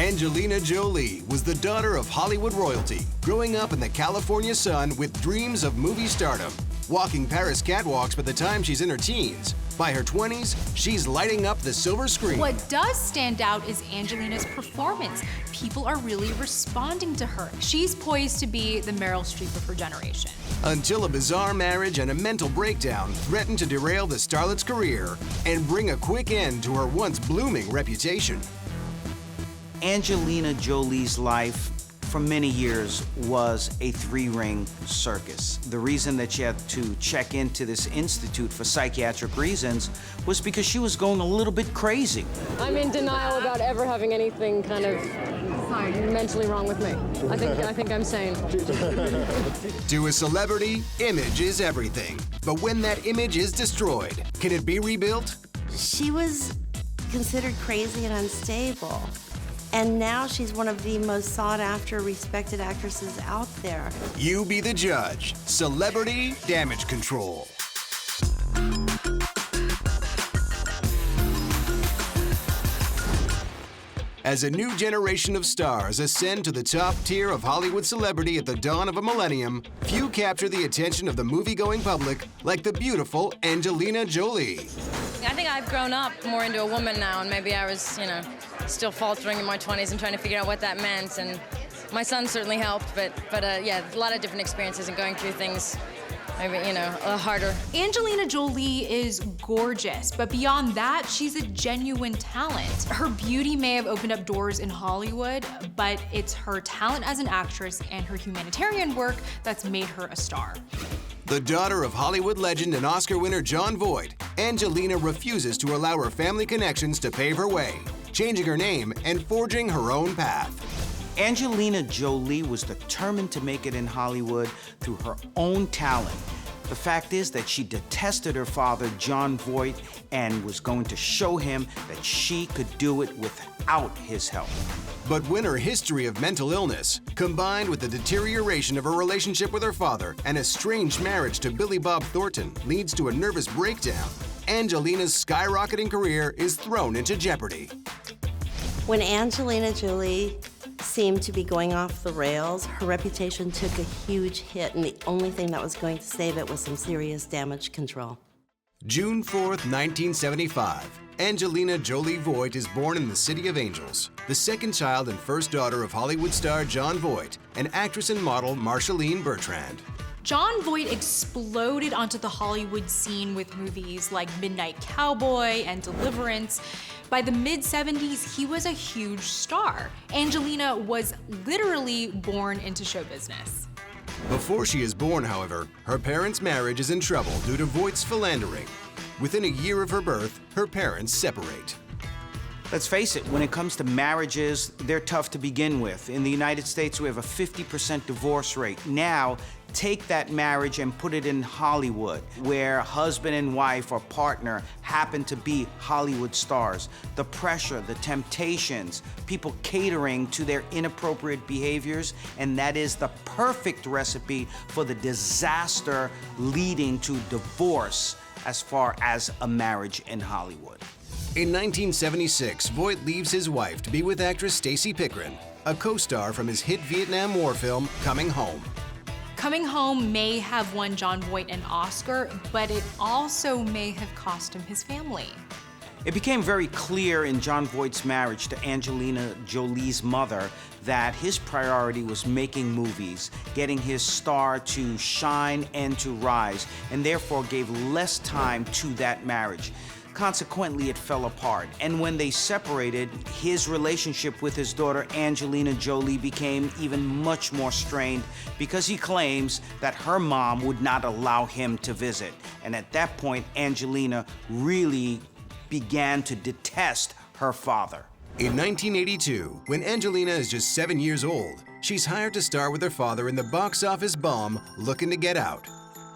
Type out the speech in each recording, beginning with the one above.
Angelina Jolie was the daughter of Hollywood royalty, growing up in the California sun with dreams of movie stardom, walking Paris catwalks by the time she's in her teens. By her 20s, she's lighting up the silver screen. What does stand out is Angelina's performance. People are really responding to her. She's poised to be the Meryl Streep of her generation. Until a bizarre marriage and a mental breakdown threatened to derail the starlet's career and bring a quick end to her once blooming reputation. Angelina Jolie's life for many years was a three-ring circus. The reason that she had to check into this institute for psychiatric reasons was because she was going a little bit crazy. I'm in denial about ever having anything kind of mentally wrong with me. I think I'm sane. To a celebrity, image is everything. But when that image is destroyed, can it be rebuilt? She was considered crazy and unstable. And now she's one of the most sought-after, respected actresses out there. You be the judge. Celebrity Damage Control. As a new generation of stars ascend to the top tier of Hollywood celebrity at the dawn of a millennium, few capture the attention of the movie-going public like the beautiful Angelina Jolie. I think I've grown up more into a woman now, and maybe I was, still faltering in my 20s and trying to figure out what that meant. And my son certainly helped, but yeah, a lot of different experiences and going through things maybe, a little harder. Angelina Jolie is gorgeous, but beyond that, she's a genuine talent. Her beauty may have opened up doors in Hollywood, but it's her talent as an actress and her humanitarian work that's made her a star. The daughter of Hollywood legend and Oscar winner John Voight, Angelina refuses to allow her family connections to pave her way, changing her name and forging her own path. Angelina Jolie was determined to make it in Hollywood through her own talent. The fact is that she detested her father, John Voight, and was going to show him that she could do it without his help. But when her history of mental illness, combined with the deterioration of her relationship with her father and a strange marriage to Billy Bob Thornton, leads to a nervous breakdown, Angelina's skyrocketing career is thrown into jeopardy. When Angelina Jolie seemed to be going off the rails, her reputation took a huge hit, and the only thing that was going to save it was some serious damage control. June 4th, 1975. Angelina Jolie Voight is born in the City of Angels, the second child and first daughter of Hollywood star John Voight and actress and model Marshalline Bertrand. John Voight exploded onto the Hollywood scene with movies like Midnight Cowboy and Deliverance. By the mid-70s, he was a huge star. Angelina was literally born into show business. Before she is born, however, her parents' marriage is in trouble due to Voight's philandering. Within a year of her birth, her parents separate. Let's face it, when it comes to marriages, they're tough to begin with. In the United States, we have a 50% divorce rate. Now, take that marriage and put it in Hollywood, where husband and wife or partner happen to be Hollywood stars. The pressure, the temptations, people catering to their inappropriate behaviors, and that is the perfect recipe for the disaster leading to divorce as far as a marriage in Hollywood. In 1976, Voight leaves his wife to be with actress Stacy Pickren, a co-star from his hit Vietnam War film, Coming Home. Coming Home may have won John Voight an Oscar, but it also may have cost him his family. It became very clear in John Voight's marriage to Angelina Jolie's mother that his priority was making movies, getting his star to shine and to rise, and therefore gave less time to that marriage. Consequently, it fell apart. And when they separated, his relationship with his daughter Angelina Jolie became even much more strained because he claims that her mom would not allow him to visit. And at that point, Angelina really began to detest her father. In 1982, when Angelina is just 7 years old, she's hired to star with her father in the box office bomb Looking to Get Out.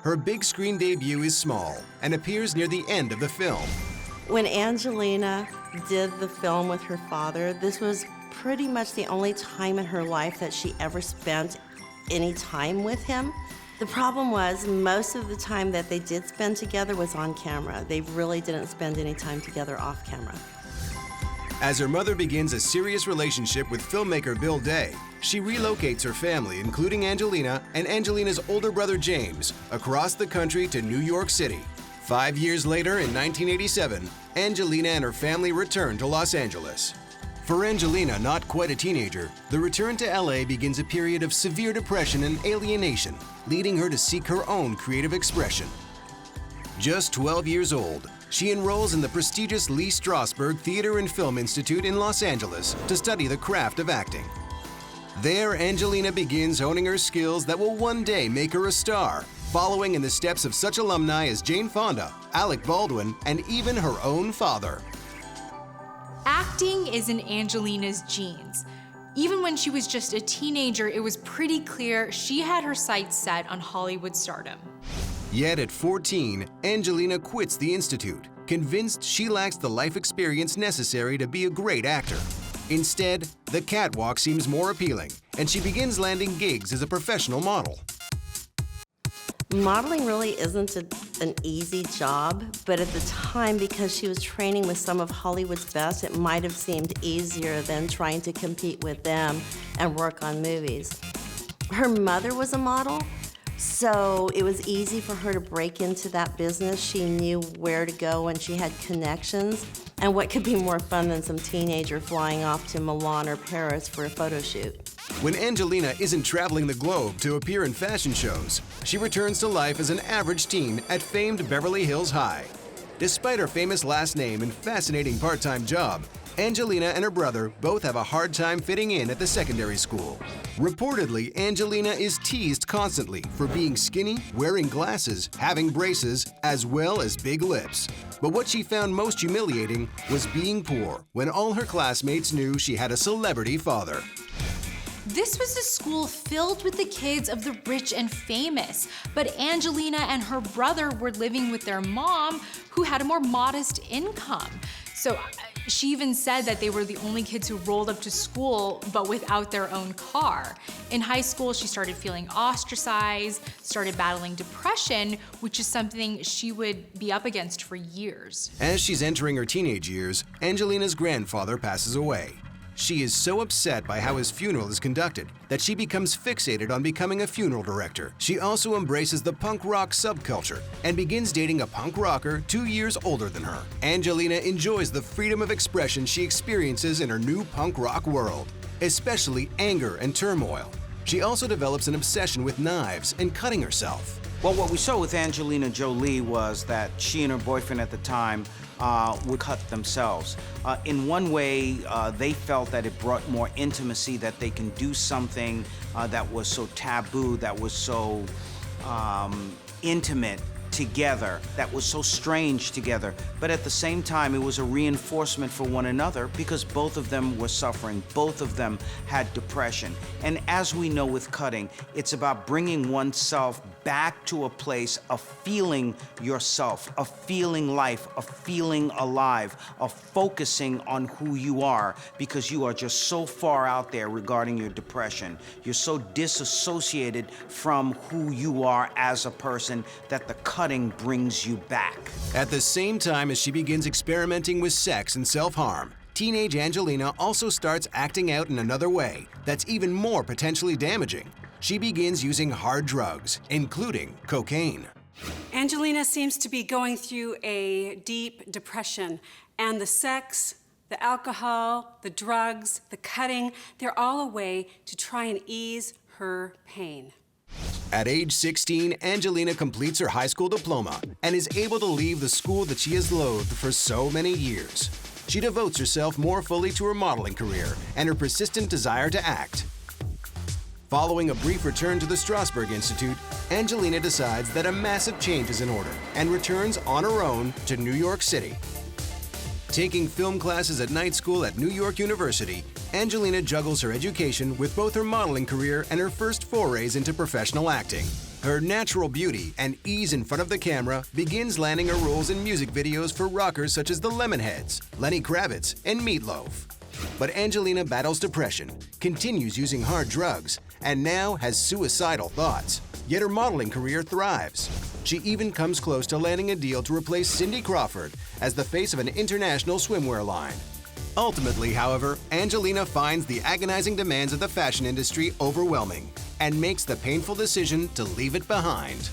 Her big screen debut is small and appears near the end of the film. When Angelina did the film with her father, this was pretty much the only time in her life that she ever spent any time with him. The problem was most of the time that they did spend together was on camera. They really didn't spend any time together off camera. As her mother begins a serious relationship with filmmaker Bill Day, she relocates her family, including Angelina and Angelina's older brother James, across the country to New York City. 5 years later, in 1987, Angelina and her family return to Los Angeles. For Angelina, not quite a teenager, the return to LA begins a period of severe depression and alienation, leading her to seek her own creative expression. Just 12 years old, she enrolls in the prestigious Lee Strasberg Theater and Film Institute in Los Angeles to study the craft of acting. There, Angelina begins honing her skills that will one day make her a star, following in the steps of such alumni as Jane Fonda, Alec Baldwin, and even her own father. Acting is in Angelina's genes. Even when she was just a teenager, it was pretty clear she had her sights set on Hollywood stardom. Yet at 14, Angelina quits the Institute, convinced she lacks the life experience necessary to be a great actor. Instead, the catwalk seems more appealing, and she begins landing gigs as a professional model. Modeling really isn't an easy job, but at the time, because she was training with some of Hollywood's best, it might have seemed easier than trying to compete with them and work on movies. Her mother was a model, so it was easy for her to break into that business. She knew where to go and she had connections. And what could be more fun than some teenager flying off to Milan or Paris for a photo shoot? When Angelina isn't traveling the globe to appear in fashion shows, she returns to life as an average teen at famed Beverly Hills High. Despite her famous last name and fascinating part-time job, Angelina and her brother both have a hard time fitting in at the secondary school. Reportedly, Angelina is teased constantly for being skinny, wearing glasses, having braces, as well as big lips. But what she found most humiliating was being poor, when all her classmates knew she had a celebrity father. This was a school filled with the kids of the rich and famous, but Angelina and her brother were living with their mom, who had a more modest income. So she even said that they were the only kids who rolled up to school, but without their own car. In high school, she started feeling ostracized, started battling depression, which is something she would be up against for years. As she's entering her teenage years, Angelina's grandfather passes away. She is so upset by how his funeral is conducted that she becomes fixated on becoming a funeral director. She also embraces the punk rock subculture and begins dating a punk rocker 2 years older than her. Angelina enjoys the freedom of expression she experiences in her new punk rock world, especially anger and turmoil. She also develops an obsession with knives and cutting herself. Well, what we saw with Angelina Jolie was that she and her boyfriend at the time would cut themselves. In one way, they felt that it brought more intimacy, that they can do something that was so taboo, that was so intimate together, that was so strange together. But at the same time, it was a reinforcement for one another because both of them were suffering. Both of them had depression. And as we know with cutting, it's about bringing oneself back to a place of feeling yourself, of feeling life, of feeling alive, of focusing on who you are, because you are just so far out there regarding your depression. You're so disassociated from who you are as a person that the cutting brings you back. At the same time as she begins experimenting with sex and self-harm, teenage Angelina also starts acting out in another way that's even more potentially damaging. She begins using hard drugs, including cocaine. Angelina seems to be going through a deep depression, and the sex, the alcohol, the drugs, the cutting, they're all a way to try and ease her pain. At age 16, Angelina completes her high school diploma and is able to leave the school that she has loathed for so many years. She devotes herself more fully to her modeling career and her persistent desire to act. Following a brief return to the Strasberg Institute, Angelina decides that a massive change is in order and returns on her own to New York City. Taking film classes at night school at New York University, Angelina juggles her education with both her modeling career and her first forays into professional acting. Her natural beauty and ease in front of the camera begins landing her roles in music videos for rockers such as the Lemonheads, Lenny Kravitz, and Meatloaf. But Angelina battles depression, continues using hard drugs, and now has suicidal thoughts. Yet her modeling career thrives. She even comes close to landing a deal to replace Cindy Crawford as the face of an international swimwear line. Ultimately, however, Angelina finds the agonizing demands of the fashion industry overwhelming and makes the painful decision to leave it behind.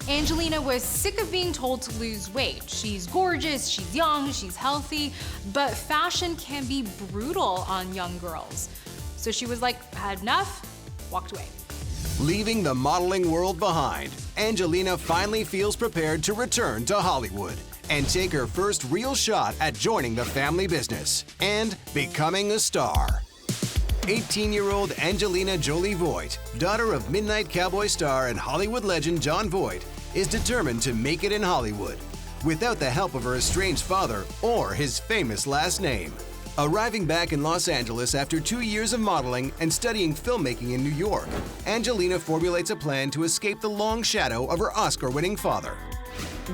Angelina was sick of being told to lose weight. She's gorgeous, she's young, she's healthy, but fashion can be brutal on young girls. So she was like, had enough, walked away. Leaving the modeling world behind, Angelina finally feels prepared to return to Hollywood and take her first real shot at joining the family business and becoming a star. 18-year-old Angelina Jolie Voight, daughter of Midnight Cowboy star and Hollywood legend John Voight, is determined to make it in Hollywood without the help of her estranged father or his famous last name. Arriving back in Los Angeles after 2 years of modeling and studying filmmaking in New York, Angelina formulates a plan to escape the long shadow of her Oscar-winning father.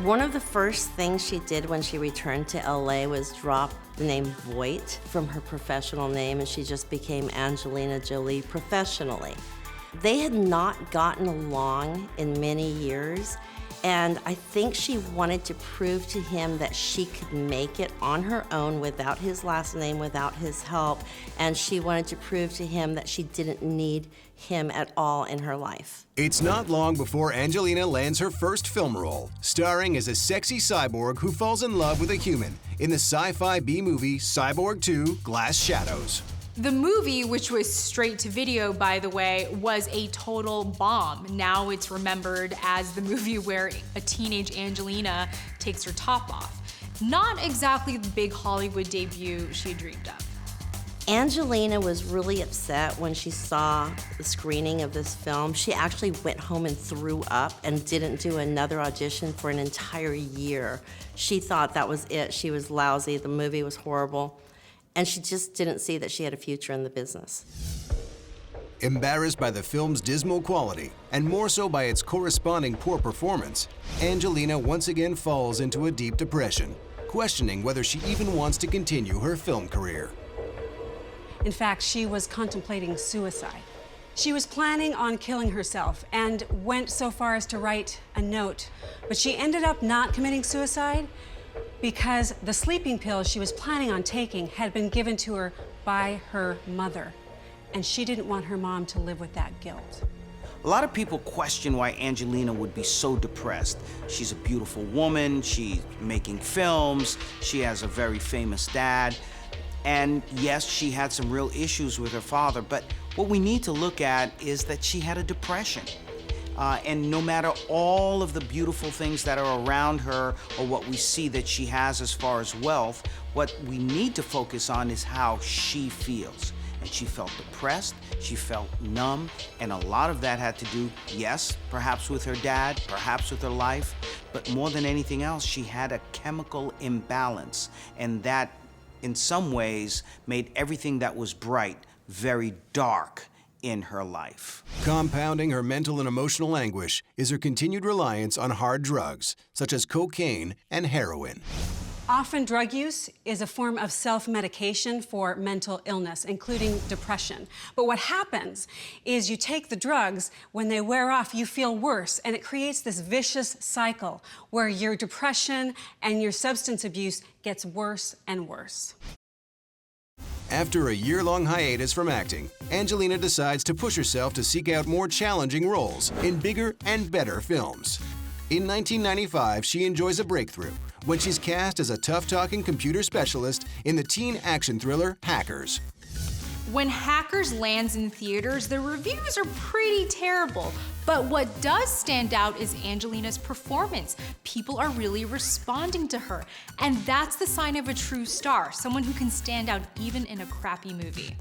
One of the first things she did when she returned to LA was drop the name Voight from her professional name, and she just became Angelina Jolie professionally. They had not gotten along in many years, and I think she wanted to prove to him that she could make it on her own without his last name, without his help, and she wanted to prove to him that she didn't need him at all in her life. It's not long before Angelina lands her first film role, starring as a sexy cyborg who falls in love with a human in the sci-fi B-movie Cyborg 2: Glass Shadows. The movie, which was straight to video, by the way, was a total bomb. Now it's remembered as the movie where a teenage Angelina takes her top off. Not exactly the big Hollywood debut she dreamed of. Angelina was really upset when she saw the screening of this film. She actually went home and threw up and didn't do another audition for an entire year. She thought that was it. She was lousy. The movie was horrible. And she just didn't see that she had a future in the business. Embarrassed by the film's dismal quality, and more so by its corresponding poor performance, Angelina once again falls into a deep depression, questioning whether she even wants to continue her film career. In fact, she was contemplating suicide. She was planning on killing herself and went so far as to write a note, but she ended up not committing suicide because the sleeping pills she was planning on taking had been given to her by her mother, and she didn't want her mom to live with that guilt. A lot of people question why Angelina would be so depressed. She's a beautiful woman, she's making films, she has a very famous dad, and yes, she had some real issues with her father, but what we need to look at is that she had a depression. And no matter all of the beautiful things that are around her or what we see that she has as far as wealth, what we need to focus on is how she feels. And she felt depressed, she felt numb, and a lot of that had to do, yes, perhaps with her dad, perhaps with her life, but more than anything else, she had a chemical imbalance, and that in some ways made everything that was bright very dark in her life. Compounding her mental and emotional anguish is her continued reliance on hard drugs, such as cocaine and heroin. Often drug use is a form of self-medication for mental illness, including depression. But what happens is you take the drugs, when they wear off, you feel worse, and it creates this vicious cycle where your depression and your substance abuse gets worse and worse. After a year-long hiatus from acting, Angelina decides to push herself to seek out more challenging roles in bigger and better films. In 1995, she enjoys a breakthrough when she's cast as a tough-talking computer specialist in the teen action thriller Hackers. When Hackers lands in theaters, the reviews are pretty terrible. But what does stand out is Angelina's performance. People are really responding to her. And that's the sign of a true star, someone who can stand out even in a crappy movie.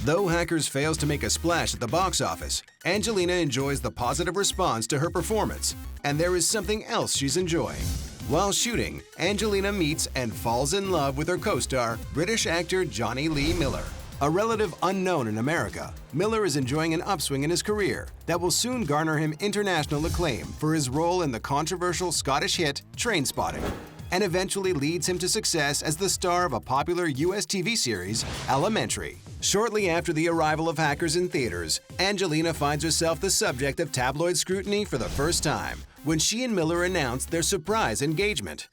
Though Hackers fails to make a splash at the box office, Angelina enjoys the positive response to her performance. And there is something else she's enjoying. While shooting, Angelina meets and falls in love with her co-star, British actor Johnny Lee Miller. A relative unknown in America, Miller is enjoying an upswing in his career that will soon garner him international acclaim for his role in the controversial Scottish hit Trainspotting, and eventually leads him to success as the star of a popular US TV series, Elementary. Shortly after the arrival of Hackers in theaters, Angelina finds herself the subject of tabloid scrutiny for the first time when she and Miller announced their surprise engagement.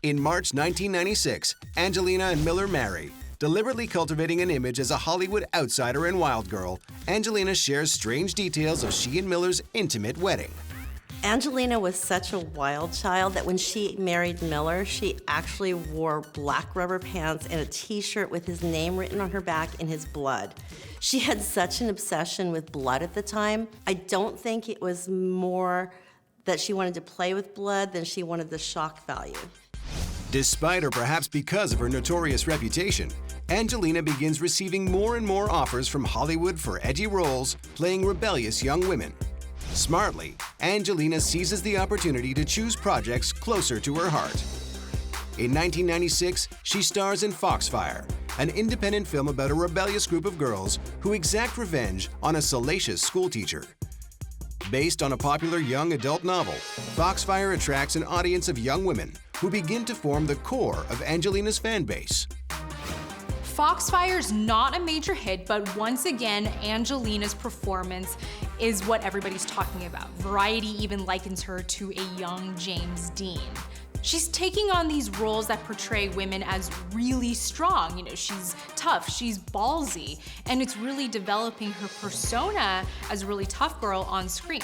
In March 1996, Angelina and Miller marry. Deliberately cultivating an image as a Hollywood outsider and wild girl, Angelina shares strange details of she and Miller's intimate wedding. Angelina was such a wild child that when she married Miller, she actually wore black rubber pants and a t-shirt with his name written on her back in his blood. She had such an obsession with blood at the time. I don't think it was more that she wanted to play with blood than she wanted the shock value. Despite or perhaps because of her notorious reputation, Angelina begins receiving more and more offers from Hollywood for edgy roles, playing rebellious young women. Smartly, Angelina seizes the opportunity to choose projects closer to her heart. In 1996, she stars in Foxfire, an independent film about a rebellious group of girls who exact revenge on a salacious schoolteacher. Based on a popular young adult novel, Foxfire attracts an audience of young women who begin to form the core of Angelina's fan base. Foxfire's not a major hit, but once again, Angelina's performance is what everybody's talking about. Variety even likens her to a young James Dean. She's taking on these roles that portray women as really strong. You know, she's tough, she's ballsy, and it's really developing her persona as a really tough girl on screen.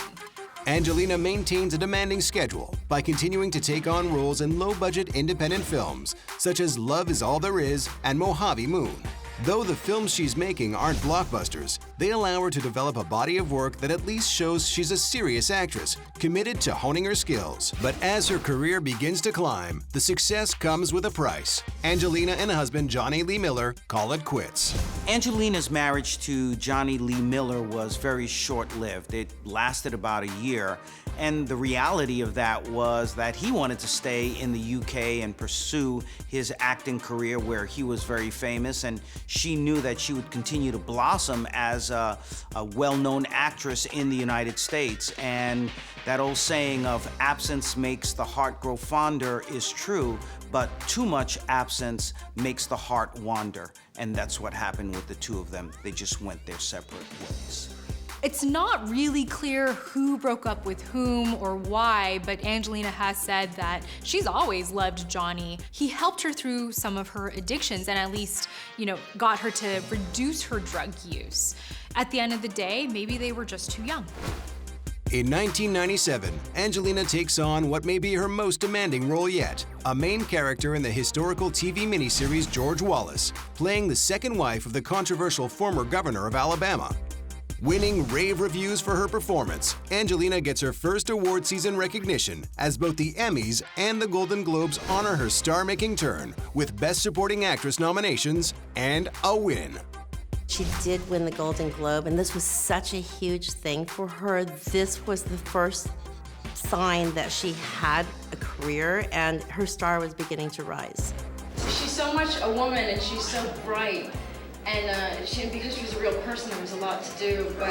Angelina maintains a demanding schedule by continuing to take on roles in low-budget independent films, such as Love Is All There Is and Mojave Moon. Though the films she's making aren't blockbusters, they allow her to develop a body of work that at least shows she's a serious actress, committed to honing her skills. But as her career begins to climb, the success comes with a price. Angelina and husband Johnny Lee Miller call it quits. Angelina's marriage to Johnny Lee Miller was very short-lived. It lasted about a year, and the reality of that was that he wanted to stay in the UK and pursue his acting career where he was very famous, and she knew that she would continue to blossom as a well-known actress in the United States. And that old saying of absence makes the heart grow fonder is true, but too much absence makes the heart wander. And that's what happened with the two of them. They just went their separate ways. It's not really clear who broke up with whom or why, but Angelina has said that she's always loved Johnny. He helped her through some of her addictions and at least, got her to reduce her drug use. At the end of the day, maybe they were just too young. In 1997, Angelina takes on what may be her most demanding role yet, a main character in the historical TV miniseries George Wallace, playing the second wife of the controversial former governor of Alabama. Winning rave reviews for her performance, Angelina gets her first award season recognition as both the Emmys and the Golden Globes honor her star-making turn with Best Supporting Actress nominations and a win. She did win the Golden Globe, and this was such a huge thing for her. This was the first sign that she had a career and her star was beginning to rise. She's so much a woman and she's so bright. And because she was a real person, there was a lot to do. But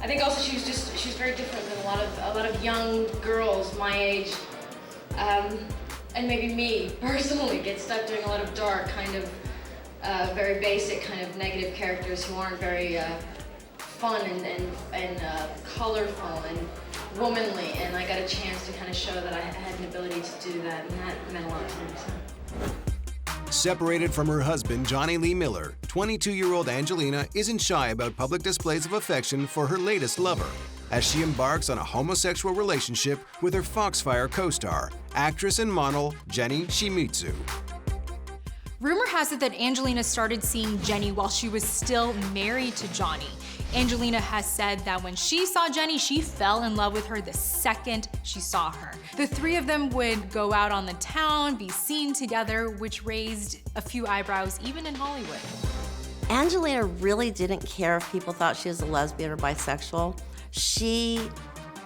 I think also she was very different than a lot of young girls my age, and maybe me personally get stuck doing a lot of dark, kind of very basic, kind of negative characters who aren't very fun and colorful and womanly. And I got a chance to kind of show that I had an ability to do that, and that meant a lot to me. So. Separated from her husband, Johnny Lee Miller, 22-year-old Angelina isn't shy about public displays of affection for her latest lover, as she embarks on a homosexual relationship with her Foxfire co-star, actress and model Jenny Shimizu. Rumor has it that Angelina started seeing Jenny while she was still married to Johnny. Angelina has said that when she saw Jenny, she fell in love with her the second she saw her. The three of them would go out on the town, be seen together, which raised a few eyebrows even in Hollywood. Angelina really didn't care if people thought she was a lesbian or bisexual. She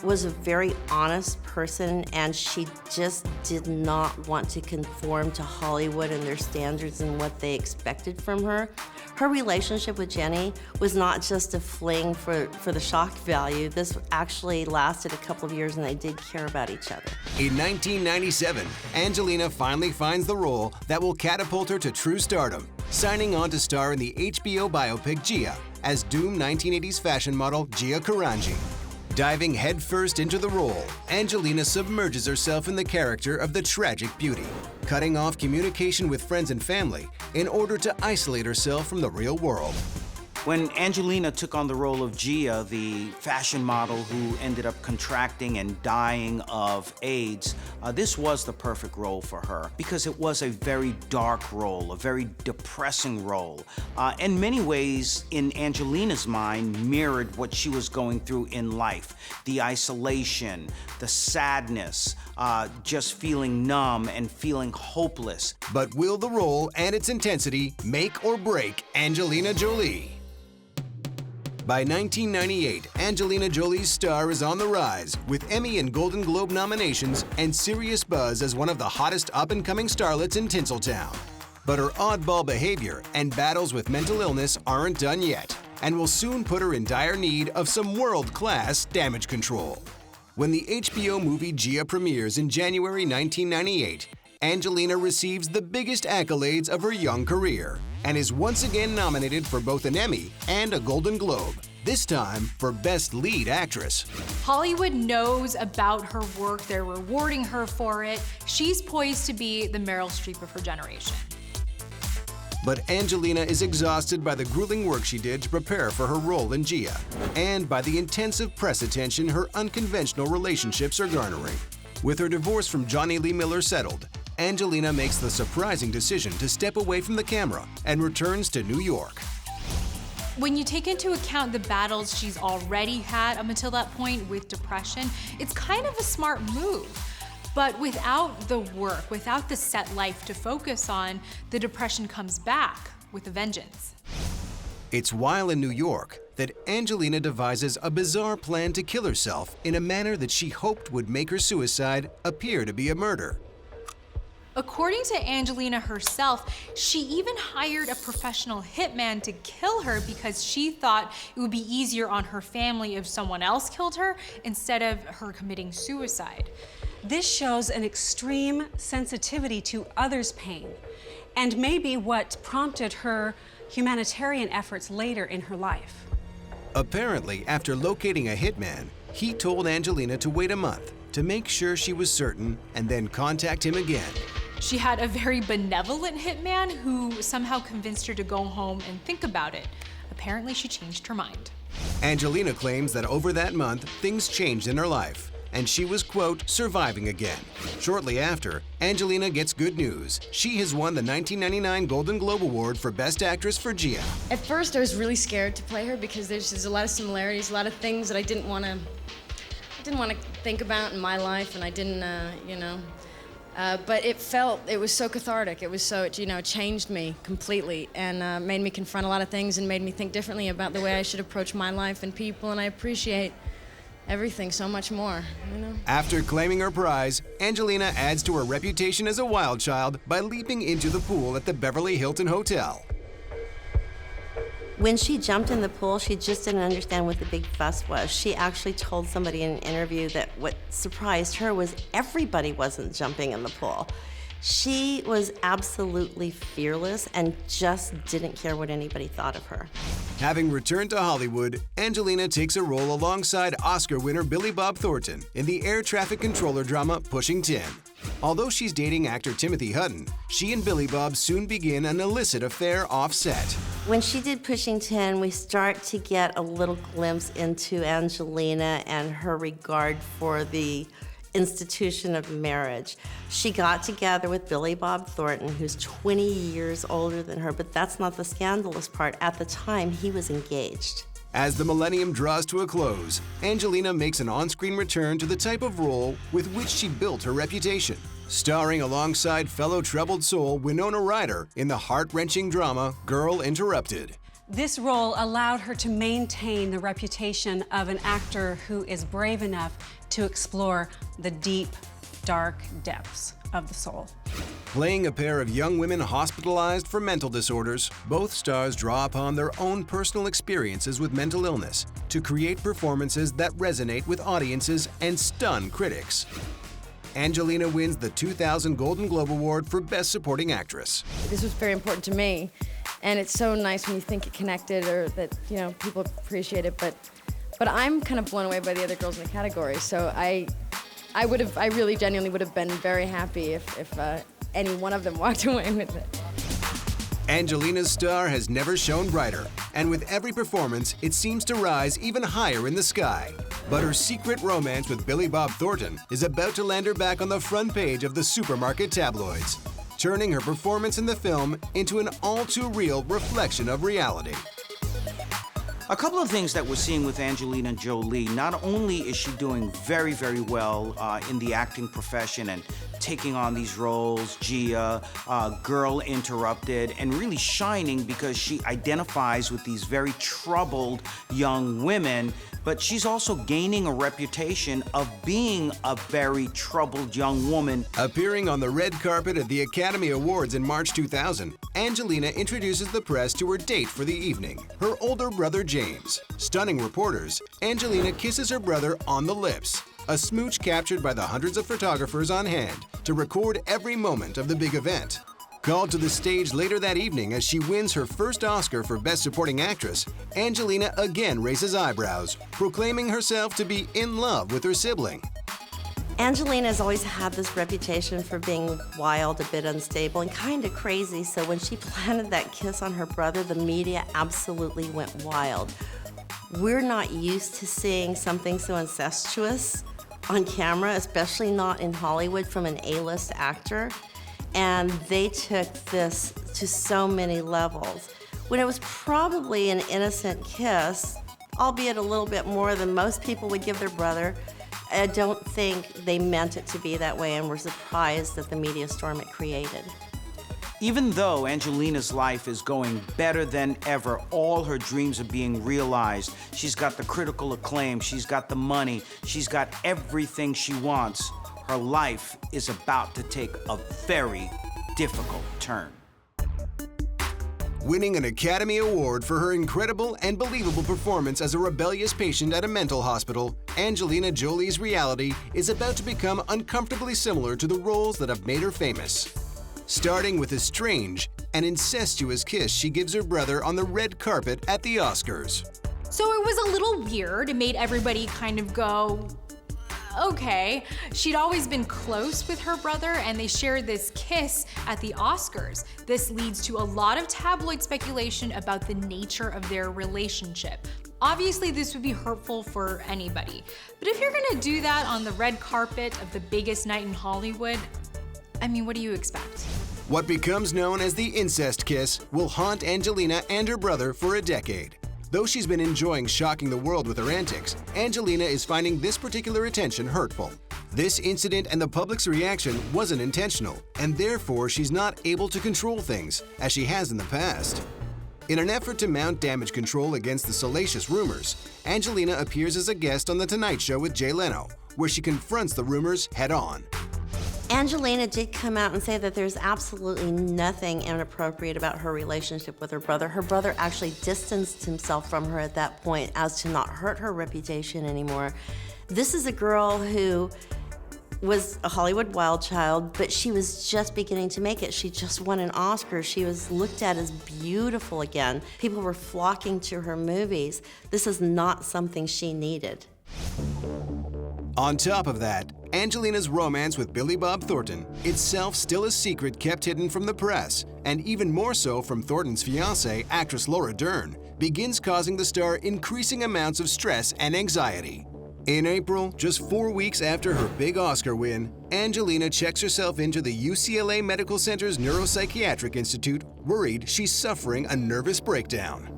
was a very honest person, and she just did not want to conform to Hollywood and their standards and what they expected from her. Her relationship with Jenny was not just a fling for the shock value. This actually lasted a couple of years, and they did care about each other. In 1997, Angelina finally finds the role that will catapult her to true stardom, signing on to star in the HBO biopic Gia as doomed 1980s fashion model Gia Karanji. Diving headfirst into the role, Angelina submerges herself in the character of the tragic beauty, cutting off communication with friends and family in order to isolate herself from the real world. When Angelina took on the role of Gia, the fashion model who ended up contracting and dying of AIDS, this was the perfect role for her because it was a very dark role, a very depressing role. In many ways, in Angelina's mind, mirrored what she was going through in life. The isolation, the sadness, just feeling numb and feeling hopeless. But will the role and its intensity make or break Angelina Jolie? By 1998, Angelina Jolie's star is on the rise, with Emmy and Golden Globe nominations and serious buzz as one of the hottest up-and-coming starlets in Tinseltown. But her oddball behavior and battles with mental illness aren't done yet, and will soon put her in dire need of some world-class damage control. When the HBO movie Gia premieres in January 1998, Angelina receives the biggest accolades of her young career and is once again nominated for both an Emmy and a Golden Globe, this time for Best Lead Actress. Hollywood knows about her work. They're rewarding her for it. She's poised to be the Meryl Streep of her generation. But Angelina is exhausted by the grueling work she did to prepare for her role in Gia, and by the intensive press attention her unconventional relationships are garnering. With her divorce from Johnny Lee Miller settled, Angelina makes the surprising decision to step away from the camera and returns to New York. When you take into account the battles she's already had up until that point with depression, it's kind of a smart move. But without the work, without the set life to focus on, the depression comes back with a vengeance. It's while in New York that Angelina devises a bizarre plan to kill herself in a manner that she hoped would make her suicide appear to be a murder. According to Angelina herself, she even hired a professional hitman to kill her because she thought it would be easier on her family if someone else killed her instead of her committing suicide. This shows an extreme sensitivity to others' pain, and maybe what prompted her humanitarian efforts later in her life. Apparently, after locating a hitman, he told Angelina to wait a month to make sure she was certain and then contact him again. She had a very benevolent hitman who somehow convinced her to go home and think about it. Apparently, she changed her mind. Angelina claims that over that month, things changed in her life, and she was, quote, surviving again. Shortly after, Angelina gets good news. She has won the 1999 Golden Globe Award for Best Actress for Gia. At first, I was really scared to play her because there's a lot of similarities, a lot of things that I didn't want to think about in my life, and I didn't, but it was so cathartic. It was so, it changed me completely and made me confront a lot of things and made me think differently about the way I should approach my life and people, and I appreciate everything so much more, After claiming her prize, Angelina adds to her reputation as a wild child by leaping into the pool at the Beverly Hilton Hotel. When she jumped in the pool, she just didn't understand what the big fuss was. She actually told somebody in an interview that what surprised her was everybody wasn't jumping in the pool. She was absolutely fearless and just didn't care what anybody thought of her. Having returned to Hollywood, Angelina takes a role alongside Oscar winner Billy Bob Thornton in the air traffic controller drama Pushing 10. Although she's dating actor Timothy Hutton, she and Billy Bob soon begin an illicit affair off-set. When she did Pushing 10, we start to get a little glimpse into Angelina and her regard for the institution of marriage. She got together with Billy Bob Thornton, who's 20 years older than her, but that's not the scandalous part. At the time, he was engaged. As the millennium draws to a close, Angelina makes an on-screen return to the type of role with which she built her reputation, starring alongside fellow troubled soul Winona Ryder in the heart-wrenching drama Girl Interrupted. This role allowed her to maintain the reputation of an actor who is brave enough to explore the deep, dark depths of the soul. Playing a pair of young women hospitalized for mental disorders, both stars draw upon their own personal experiences with mental illness to create performances that resonate with audiences and stun critics. Angelina wins the 2000 Golden Globe Award for Best Supporting Actress. This was very important to me, and it's so nice when you think it connected or that, people appreciate it, but But I'm kind of blown away by the other girls in the category, so I really genuinely would have been very happy if any one of them walked away with it. Angelina's star has never shone brighter, and with every performance, it seems to rise even higher in the sky. But her secret romance with Billy Bob Thornton is about to land her back on the front page of the supermarket tabloids, turning her performance in the film into an all-too-real reflection of reality. A couple of things that we're seeing with Angelina Jolie. Not only is she doing very, very well in the acting profession and taking on these roles, Gia, Girl Interrupted, and really shining because she identifies with these very troubled young women, but she's also gaining a reputation of being a very troubled young woman. Appearing on the red carpet at the Academy Awards in March 2000, Angelina introduces the press to her date for the evening, her older brother James. Stunning reporters, Angelina kisses her brother on the lips, a smooch captured by the hundreds of photographers on hand to record every moment of the big event. Called to the stage later that evening as she wins her first Oscar for Best Supporting Actress, Angelina again raises eyebrows, proclaiming herself to be in love with her sibling. Angelina's always had this reputation for being wild, a bit unstable, and kind of crazy, so when she planted that kiss on her brother, the media absolutely went wild. We're not used to seeing something so incestuous on camera, especially not in Hollywood from an A-list actor, and they took this to so many levels. When it was probably an innocent kiss, albeit a little bit more than most people would give their brother, I don't think they meant it to be that way and were surprised at the media storm it created. Even though Angelina's life is going better than ever, all her dreams are being realized. She's got the critical acclaim, she's got the money, she's got everything she wants. Her life is about to take a very difficult turn. Winning an Academy Award for her incredible and believable performance as a rebellious patient at a mental hospital, Angelina Jolie's reality is about to become uncomfortably similar to the roles that have made her famous. Starting with a strange and incestuous kiss she gives her brother on the red carpet at the Oscars. So it was a little weird. It made everybody kind of go, okay. She'd always been close with her brother and they shared this kiss at the Oscars. This leads to a lot of tabloid speculation about the nature of their relationship. Obviously, this would be hurtful for anybody. But if you're gonna do that on the red carpet of the biggest night in Hollywood, I mean, what do you expect? What becomes known as the incest kiss will haunt Angelina and her brother for a decade. Though she's been enjoying shocking the world with her antics, Angelina is finding this particular attention hurtful. This incident and the public's reaction wasn't intentional, and therefore she's not able to control things, as she has in the past. In an effort to mount damage control against the salacious rumors, Angelina appears as a guest on The Tonight Show with Jay Leno, where she confronts the rumors head-on. Angelina did come out and say that there's absolutely nothing inappropriate about her relationship with her brother. Her brother actually distanced himself from her at that point as to not hurt her reputation anymore. This is a girl who was a Hollywood wild child, but she was just beginning to make it. She just won an Oscar. She was looked at as beautiful again. People were flocking to her movies. This is not something she needed. On top of that, Angelina's romance with Billy Bob Thornton, itself still a secret kept hidden from the press, and even more so from Thornton's fiancée, actress Laura Dern, begins causing the star increasing amounts of stress and anxiety. In April, just 4 weeks after her big Oscar win, Angelina checks herself into the UCLA Medical Center's Neuropsychiatric Institute, worried she's suffering a nervous breakdown.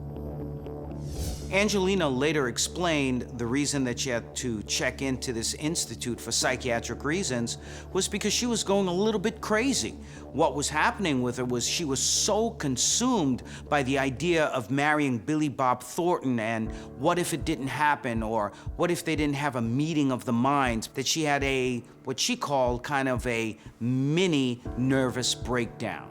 Angelina later explained the reason that she had to check into this institute for psychiatric reasons was because she was going a little bit crazy. What was happening with her was she was so consumed by the idea of marrying Billy Bob Thornton and what if it didn't happen, or what if they didn't have a meeting of the minds, that she had what she called kind of a mini nervous breakdown.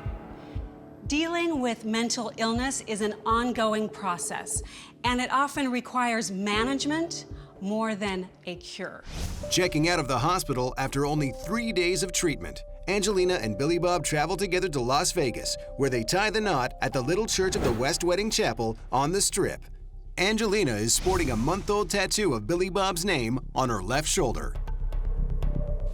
Dealing with mental illness is an ongoing process, and it often requires management more than a cure. Checking out of the hospital after only 3 days of treatment, Angelina and Billy Bob travel together to Las Vegas, where they tie the knot at the Little Church of the West Wedding Chapel on the Strip. Angelina is sporting a month-old tattoo of Billy Bob's name on her left shoulder.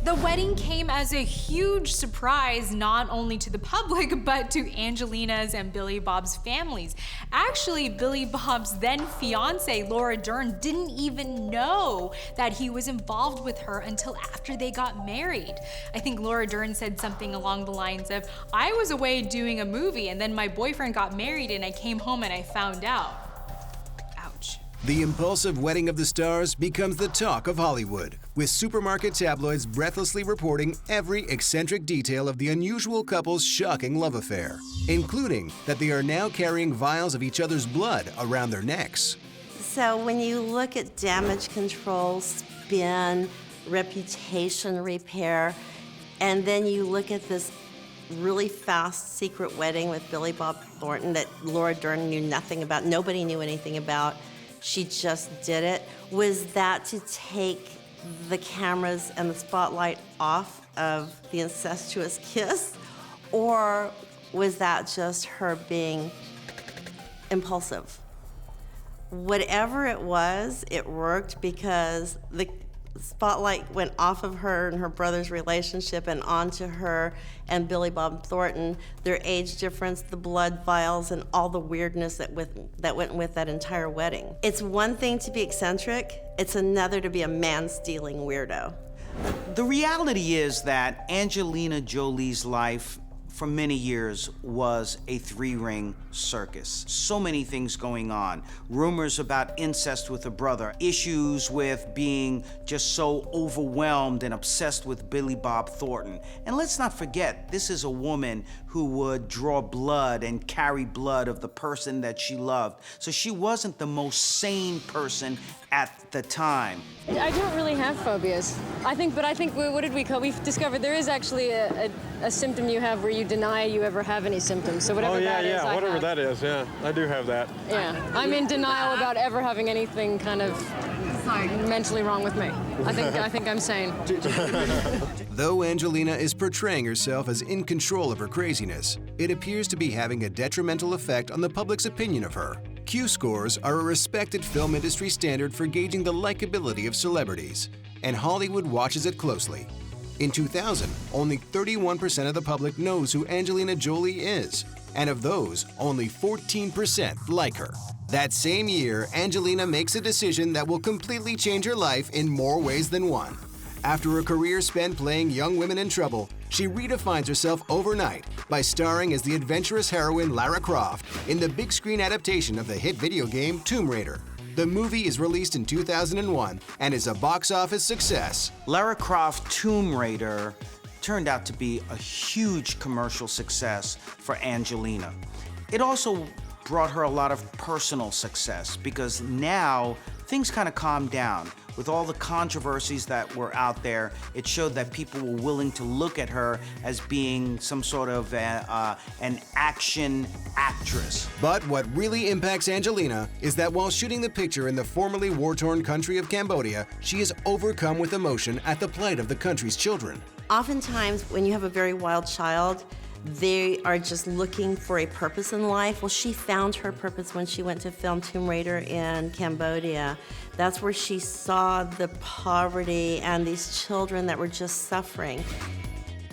The wedding came as a huge surprise, not only to the public, but to Angelina's and Billy Bob's families. Actually, Billy Bob's then fiance, Laura Dern, didn't even know that he was involved with her until after they got married. I think Laura Dern said something along the lines of, "I was away doing a movie and then my boyfriend got married and I came home and I found out." Ouch. The impulsive wedding of the stars becomes the talk of Hollywood, with supermarket tabloids breathlessly reporting every eccentric detail of the unusual couple's shocking love affair, including that they are now carrying vials of each other's blood around their necks. So when you look at damage control, spin, reputation repair, and then you look at this really fast secret wedding with Billy Bob Thornton that Laura Dern knew nothing about, nobody knew anything about, she just did it. Was that to take the cameras and the spotlight off of the incestuous kiss? Or was that just her being impulsive? Whatever it was, it worked because the spotlight went off of her and her brother's relationship and onto her and Billy Bob Thornton, their age difference, the blood vials, and all the weirdness that went with that entire wedding. It's one thing to be eccentric, it's another to be a man-stealing weirdo. The reality is that Angelina Jolie's life for many years was a three-ring circus. So many things going on. Rumors about incest with her brother, issues with being just so overwhelmed and obsessed with Billy Bob Thornton. And let's not forget, this is a woman who would draw blood and carry blood of the person that she loved. So she wasn't the most sane person at the time. I don't really have phobias. I think what did we call? We've discovered there is actually a symptom you have where you deny you ever have any symptoms. So whatever that is, whatever that is, yeah, I do have that. Yeah, I'm in denial about ever having anything kind of mentally wrong with me. I think I'm sane. Though Angelina is portraying herself as in control of her craziness, it appears to be having a detrimental effect on the public's opinion of her. Q scores are a respected film industry standard for gauging the likability of celebrities, and Hollywood watches it closely. In 2000, only 31% of the public knows who Angelina Jolie is, and of those, only 14% like her. That same year, Angelina makes a decision that will completely change her life in more ways than one. After a career spent playing young women in trouble, she redefines herself overnight by starring as the adventurous heroine Lara Croft in the big screen adaptation of the hit video game Tomb Raider. The movie is released in 2001 and is a box office success. Lara Croft Tomb Raider turned out to be a huge commercial success for Angelina. It also brought her a lot of personal success because now things kind of calmed down. With all the controversies that were out there, it showed that people were willing to look at her as being some sort of an action actress. But what really impacts Angelina is that while shooting the picture in the formerly war-torn country of Cambodia, she is overcome with emotion at the plight of the country's children. Oftentimes, when you have a very wild child, they are just looking for a purpose in life. Well, she found her purpose when she went to film Tomb Raider in Cambodia. That's where she saw the poverty and these children that were just suffering.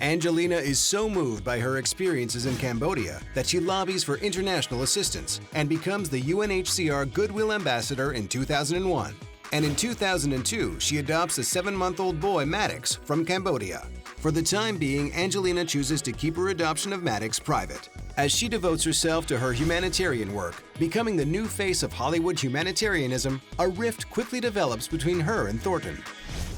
Angelina is so moved by her experiences in Cambodia that she lobbies for international assistance and becomes the UNHCR Goodwill Ambassador in 2001. And in 2002, she adopts a 7-month-old boy, Maddox, from Cambodia. For the time being, Angelina chooses to keep her adoption of Maddox private, as she devotes herself to her humanitarian work. Becoming the new face of Hollywood humanitarianism, a rift quickly develops between her and Thornton.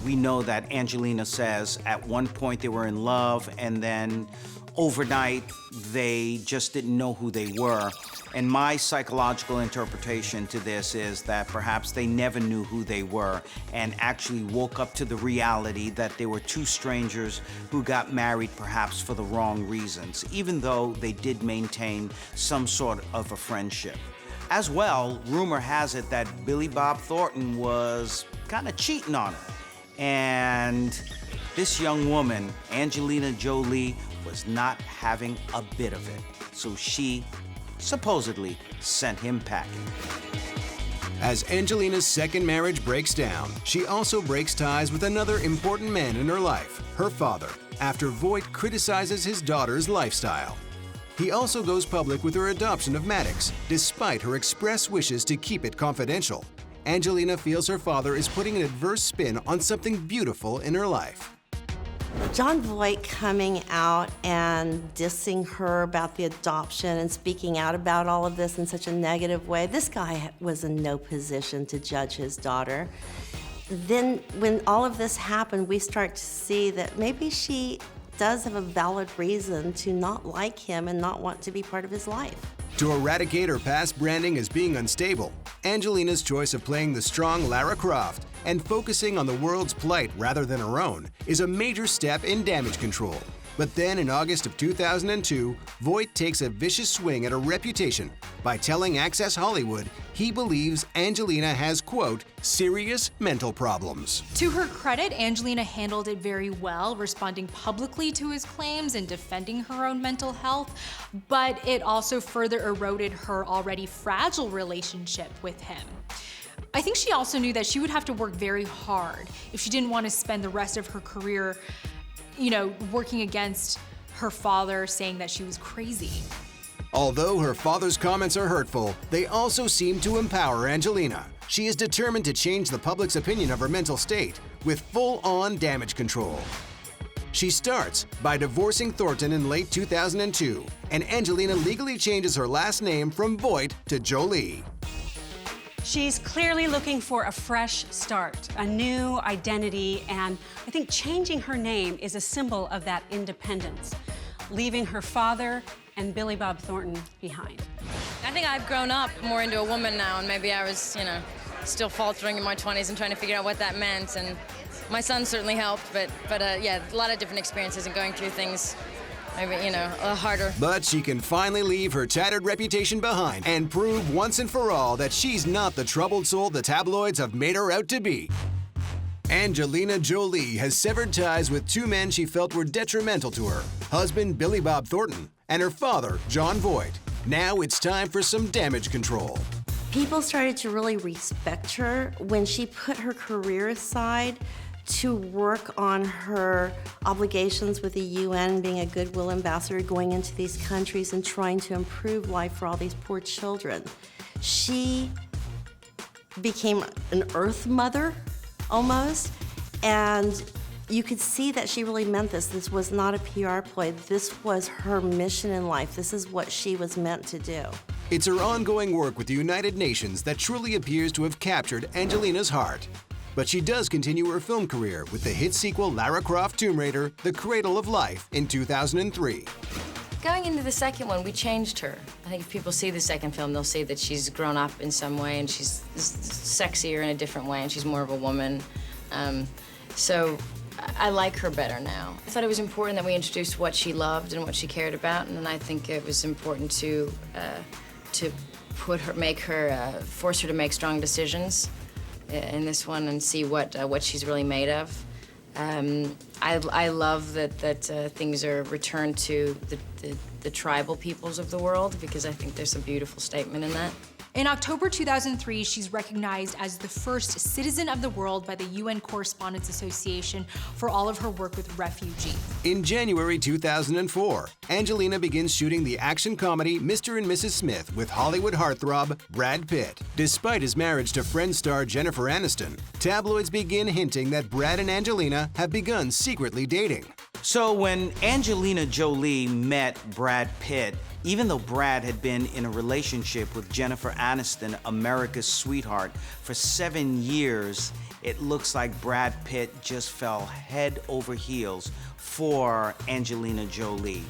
We know that Angelina says at one point they were in love, and then overnight they just didn't know who they were. And my psychological interpretation to this is that perhaps they never knew who they were and actually woke up to the reality that they were two strangers who got married perhaps for the wrong reasons, even though they did maintain some sort of a friendship. As well, rumor has it that Billy Bob Thornton was kind of cheating on her. And this young woman, Angelina Jolie, was not having a bit of it. So she supposedly sent him packing. As Angelina's second marriage breaks down, she also breaks ties with another important man in her life, her father, after Voight criticizes his daughter's lifestyle. He also goes public with her adoption of Maddox, despite her express wishes to keep it confidential. Angelina feels her father is putting an adverse spin on something beautiful in her life. John Voight coming out and dissing her about the adoption and speaking out about all of this in such a negative way, this guy was in no position to judge his daughter. Then when all of this happened, we start to see that maybe she does have a valid reason to not like him and not want to be part of his life. To eradicate her past branding as being unstable, Angelina's choice of playing the strong Lara Croft and focusing on the world's plight rather than her own is a major step in damage control. But then in August of 2002, Voight takes a vicious swing at her reputation by telling Access Hollywood he believes Angelina has, quote, serious mental problems. To her credit, Angelina handled it very well, responding publicly to his claims and defending her own mental health, but it also further eroded her already fragile relationship with him. I think she also knew that she would have to work very hard if she didn't want to spend the rest of her career, working against her father, saying that she was crazy. Although her father's comments are hurtful, they also seem to empower Angelina. She is determined to change the public's opinion of her mental state with full-on damage control. She starts by divorcing Thornton in late 2002, and Angelina legally changes her last name from Voight to Jolie. She's clearly looking for a fresh start, a new identity, and I think changing her name is a symbol of that independence, leaving her father and Billy Bob Thornton behind. I think I've grown up more into a woman now, and maybe I was, still faltering in my 20s and trying to figure out what that meant, and my son certainly helped, but yeah, a lot of different experiences and going through things maybe, a little harder. But she can finally leave her tattered reputation behind and prove once and for all that she's not the troubled soul the tabloids have made her out to be. Angelina Jolie has severed ties with two men she felt were detrimental to her, husband Billy Bob Thornton and her father, John Voight. Now it's time for some damage control. People started to really respect her when she put her career aside to work on her obligations with the UN, being a goodwill ambassador, going into these countries and trying to improve life for all these poor children. She became an earth mother, almost, and you could see that she really meant this. This was not a PR ploy. This was her mission in life. This is what she was meant to do. It's her ongoing work with the United Nations that truly appears to have captured Angelina's heart. But she does continue her film career with the hit sequel Lara Croft Tomb Raider, The Cradle of Life in 2003. Going into the second one, we changed her. I think if people see the second film, they'll see that she's grown up in some way and she's sexier in a different way and she's more of a woman. So I like her better now. I thought it was important that we introduced what she loved and what she cared about, and I think it was important to force her to make strong decisions in this one and see what she's really made of. I love that things are returned to the tribal peoples of the world, because I think there's a beautiful statement in that. In October 2003, she's recognized as the first citizen of the world by the UN Correspondents Association for all of her work with refugees. In January 2004, Angelina begins shooting the action comedy Mr. and Mrs. Smith with Hollywood heartthrob Brad Pitt. Despite his marriage to Friends star Jennifer Aniston, tabloids begin hinting that Brad and Angelina have begun secretly dating. So when Angelina Jolie met Brad Pitt, even though Brad had been in a relationship with Jennifer Aniston, America's sweetheart, for 7 years, it looks like Brad Pitt just fell head over heels for Angelina Jolie.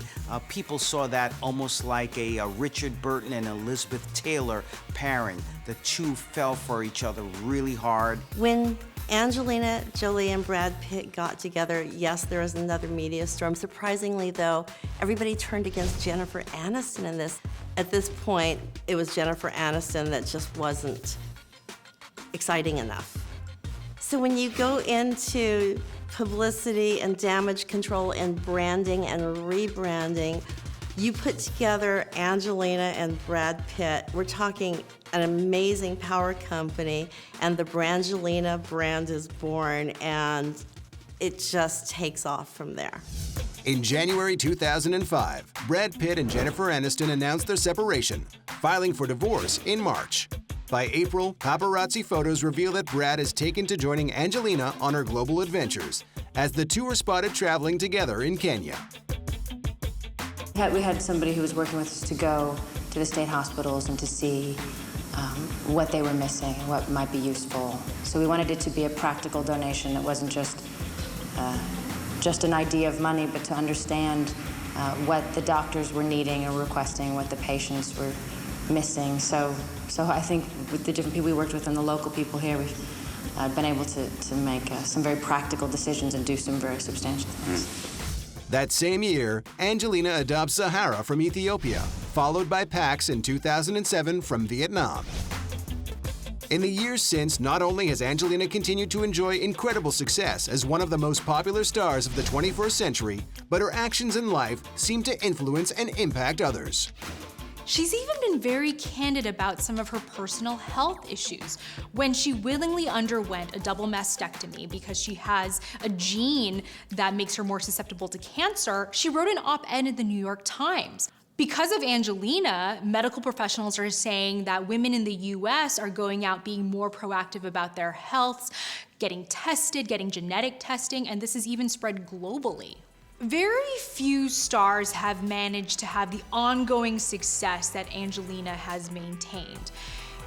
People saw that almost like a Richard Burton and Elizabeth Taylor pairing. The two fell for each other really hard. When Angelina Jolie and Brad Pitt got together, yes, there was another media storm. Surprisingly, though, everybody turned against Jennifer Aniston in this. At this point, it was Jennifer Aniston that just wasn't exciting enough. So when you go into publicity and damage control and branding and rebranding, you put together Angelina and Brad Pitt. We're talking an amazing power company, and the Brangelina brand is born, and it just takes off from there. In January 2005, Brad Pitt and Jennifer Aniston announced their separation, filing for divorce in March. By April, paparazzi photos reveal that Brad is taken to joining Angelina on her global adventures, as the two are spotted traveling together in Kenya. We had somebody who was working with us to go to the state hospitals and to see what they were missing and what might be useful. So we wanted it to be a practical donation that wasn't just an idea of money, but to understand what the doctors were needing or requesting, what the patients were missing. So I think with the different people we worked with and the local people here, we've been able to make some very practical decisions and do some very substantial things. That same year, Angelina adopts Zahara from Ethiopia, followed by Pax in 2007 from Vietnam. In the years since, not only has Angelina continued to enjoy incredible success as one of the most popular stars of the 21st century, but her actions in life seem to influence and impact others. She's even been very candid about some of her personal health issues. When she willingly underwent a double mastectomy because she has a gene that makes her more susceptible to cancer, she wrote an op-ed in the New York Times. Because of Angelina, medical professionals are saying that women in the US are going out being more proactive about their health, getting tested, getting genetic testing, and this has even spread globally. Very few stars have managed to have the ongoing success that Angelina has maintained.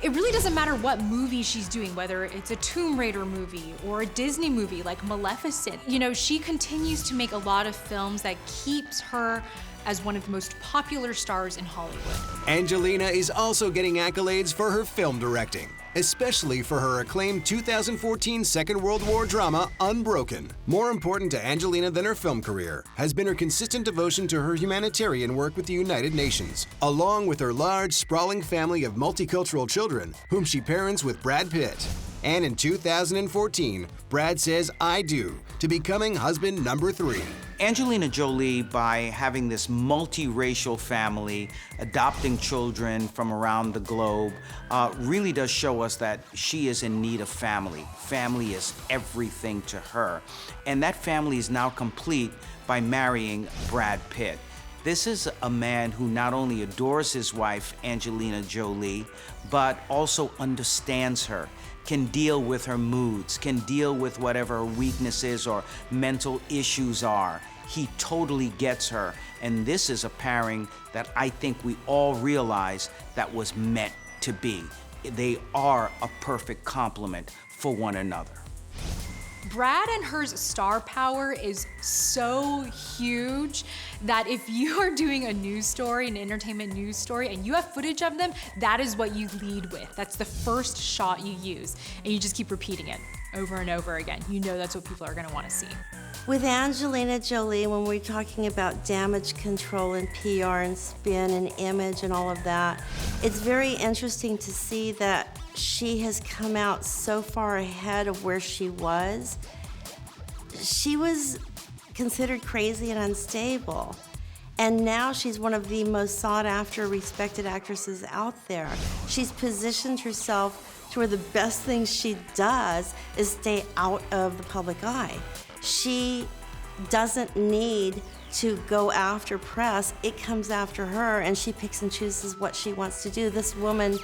It really doesn't matter what movie she's doing, whether it's a Tomb Raider movie or a Disney movie like Maleficent. You know, she continues to make a lot of films that keeps her as one of the most popular stars in Hollywood. Angelina is also getting accolades for her film directing, especially for her acclaimed 2014 Second World War drama, Unbroken. More important to Angelina than her film career has been her consistent devotion to her humanitarian work with the United Nations, along with her large, sprawling family of multicultural children, whom she parents with Brad Pitt. And in 2014, Brad says "I do" to becoming husband number 3. Angelina Jolie, by having this multiracial family, adopting children from around the globe, really does show us that she is in need of family. Family is everything to her. And that family is now complete by marrying Brad Pitt. This is a man who not only adores his wife, Angelina Jolie, but also understands her, can deal with her moods, can deal with whatever her weaknesses or mental issues are. He totally gets her, and this is a pairing that I think we all realize that was meant to be. They are a perfect complement for one another. Brad and her's star power is so huge that if you are doing a news story, an entertainment news story, and you have footage of them, that is what you lead with. That's the first shot you use, and you just keep repeating it over and over again. You know that's what people are gonna wanna see. With Angelina Jolie, when we're talking about damage control and PR and spin and image and all of that, it's very interesting to see that she has come out so far ahead of where she was. She was considered crazy and unstable. And now she's one of the most sought after, respected actresses out there. She's positioned herself to where the best thing she does is stay out of the public eye. She doesn't need to go after press. It comes after her, and she picks and chooses what she wants to do. This woman,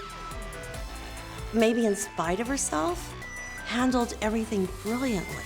maybe in spite of herself, handled everything brilliantly.